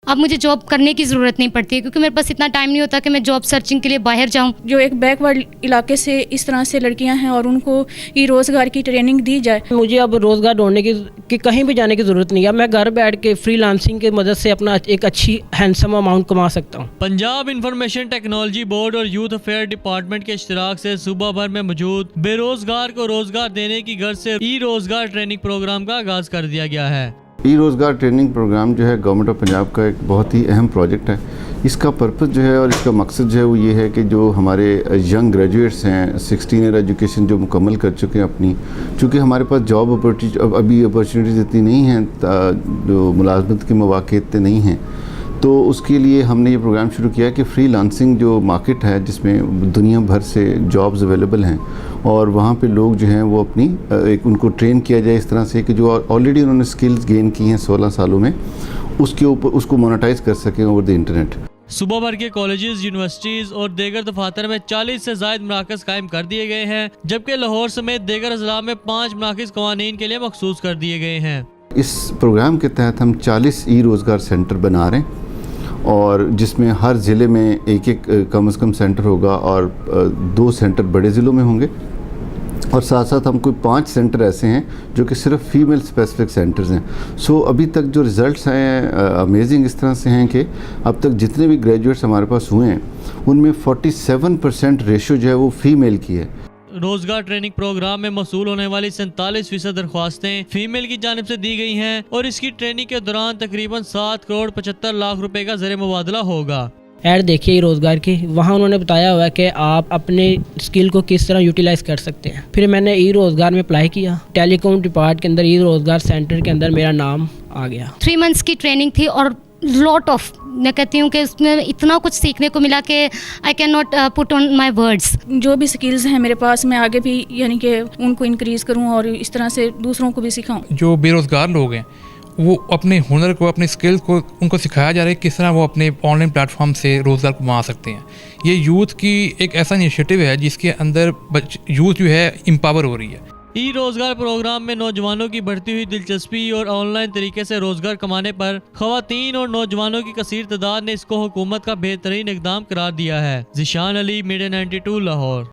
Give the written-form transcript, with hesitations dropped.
अब मुझे जॉब करने की ज़रूरत नहीं पड़ती है, क्योंकि मेरे पास इतना टाइम नहीं होता कि मैं जॉब सर्चिंग के लिए बाहर जाऊँ। जो एक बैकवर्ड इलाके से इस तरह से लड़कियां हैं और उनको ये रोज़गार की ट्रेनिंग दी जाए। मुझे अब रोज़गार ढूंढने की कहीं भी जाने की ज़रूरत नहीं है। मैं घर बैठ के फ्रीलांसिंग की मदद से अपना एक अच्छी हैंडसम अमाउंट कमा सकता हूँ। पंजाब इंफॉर्मेशन टेक्नोलॉजी बोर्ड और यूथ अफेयर डिपार्टमेंट के इश्तिराक से सूबा भर में मौजूद बेरोजगार को रोजगार देने की गर्ज से ई रोजगार ट्रेनिंग प्रोग्राम का आगाज कर दिया गया है। ई रोज़गार ट्रेनिंग प्रोग्राम जो है गवर्नमेंट ऑफ पंजाब का एक बहुत ही अहम प्रोजेक्ट है। इसका पर्पस जो है और इसका मकसद जो है वो ये है कि जो हमारे यंग ग्रेजुएट्स हैं 16 ईयर एजुकेशन जो मुकम्मल कर चुके हैं अपनी, चूँकि हमारे पास जॉब अभी अपॉर्चुनिटीज़ इतनी नहीं हैं, जो मुलाजमत के मौक़े इतने नहीं हैं, तो उसके लिए हमने ये प्रोग्राम शुरू किया कि फ्रीलांसिंग जो मार्केट है जिसमें दुनिया भर से जॉब्स अवेलेबल हैं और वहाँ पे लोग जो हैं वो अपनी एक उनको ट्रेन किया जाए इस तरह से कि जो ऑलरेडी उन्होंने स्किल्स गेन की हैं 16 सालों में उसके ऊपर उसको मोनेटाइज कर सकें ओवर द इंटरनेट। सूबा भर के कॉलेजेस, यूनिवर्सिटीज और दीगर दफातर में 40 से ज़ायद मराकज़ कायम कर दिए गए हैं, जबकि लाहौर समेत दीगर अजला में 5 मराकज़ कवानीन के लिए मखसूस कर दिए गए हैं। इस प्रोग्राम के तहत हम 40 ई रोज़गार सेंटर बना रहे हैं और जिसमें हर ज़िले में एक कम से कम सेंटर होगा और 2 सेंटर बड़े ज़िलों में होंगे और साथ साथ हम कोई 5 सेंटर ऐसे हैं जो कि सिर्फ फीमेल स्पेसिफिक सेंटर्स हैं। सो अभी तक जो रिज़ल्ट्स हैं अमेजिंग इस तरह से हैं कि अब तक जितने भी ग्रेजुएट्स हमारे पास हुए हैं उनमें 47% रेशो जो है वो फीमेल की है। रोजगार ट्रेनिंग प्रोग्राम में मौसूल होने वाली 47% दरख्वास्तें फीमेल की जानिब से दी गई हैं और इसकी ट्रेनिंग के दौरान तकरीबन 7 करोड़ 75 लाख रुपए का ज़र मुबादला होगा। ऐड देखिए रोज़गार की, वहाँ उन्होंने बताया हुआ है कि आप अपने स्किल को किस तरह यूटिलाइज़ कर सकते हैं। फिर मैंने ई रोज़गार में अप्लाई किया, टेलीकॉम डिपार्ट के अंदर ई रोज़गार सेंटर के अंदर मेरा नाम आ गया। 3 मंथ्स की ट्रेनिंग थी और लॉट ऑफ, मैं कहती हूँ कि उसमें इतना कुछ सीखने को मिला कि I can not put on my words. जो भी स्किल्स हैं मेरे पास मैं आगे भी यानी कि उनको इंक्रीज़ करूँ और इस तरह से दूसरों को भी सिखाऊँ। जो बेरोज़गार लोग हैं वो अपने हुनर को, अपने स्किल्स को उनको सिखाया जा रहा है किस तरह वो अपने ऑनलाइन प्लेटफॉर्म से रोज़गार कमा सकते हैं। ये यूथ की एक ऐसा इनिशिएटिव है जिसके अंदर यूथ जो है एम्पावर हो रही है। ई रोजगार प्रोग्राम में नौजवानों की बढ़ती हुई दिलचस्पी और ऑनलाइन तरीके से रोजगार कमाने पर खवातीन और नौजवानों की कसीर तादाद ने इसको हुकूमत का बेहतरीन इकदाम करार दिया है। ज़िशान अली, मीडिया 92 लाहौर।